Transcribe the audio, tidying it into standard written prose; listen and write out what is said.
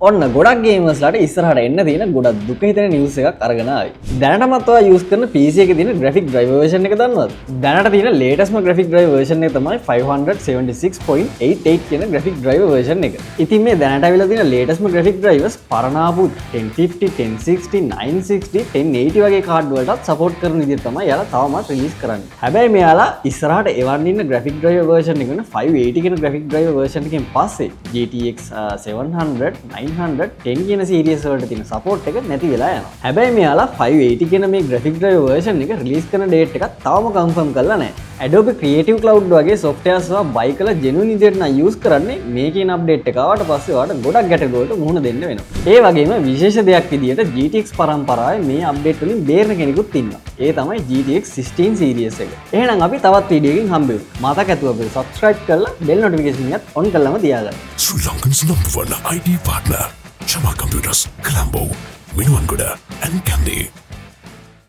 ඔන්න ගොඩක් ගේමර්ස්ලාට ඉස්සරහට එන්න තියෙන ගොඩක් දුක හිතෙන නිවුස් එකක් අරගෙන ආවි. දැනටමත් ඔයා යූස් කරන PC එකේ තියෙන graphic driver version එක දන්නවද? දැනට තියෙන latest graphic driver version එක තමයි 576.88 කියන graphic driver version එක. ඉතින් මේ දැනට අවිලා තියෙන latest graphic drivers පරණාපු 1050, 1060, 960, 1080 වගේ කාඩ් වලටත් support කරන විදිහට තමයි යාලා තවමත් release කරන්නේ. හැබැයි මෙයාලා ඉස්සරහට එවන්න ඉන්න graphic driver version එක වෙන 580 කියන graphic driver version එකෙන් පස්සේ GTX 700, 900, 10 කියන series වලට තියෙන support එක නැති වෙලා යනවා. හැබැයි මෙයාලා 580 කියන මේ graphic driver version එක release කරන date එකක් තවම confirm කරලා නැහැ. Adobe Creative Cloud වගේ softwares වා buy කරලා genuine විදිහට නම් use කරන්නේ මේ කියන update එක ආවට පස්සේ ඔයාලට ගොඩක් ගැටලු වලට මුහුණ දෙන්න වෙනවා. ඒ වගේම විශේෂ දෙයක් විදිහට GTX පරම්පරාවේ මේ update වලින් බේරෙන කෙනෙකුත් ඉන්නවා. ඒ තමයි GTX 16 series එක. එහෙනම් අපි තවත් වීඩියෝකින් හම්බෙමු. මතක ඇතුව අපිට subscribe කරලා bell notification එකත් on කරලාම තියාගන්න. Sri Lankan's number one IT partner, Chama Computers, Colombo, Minuangoda, and Kandy.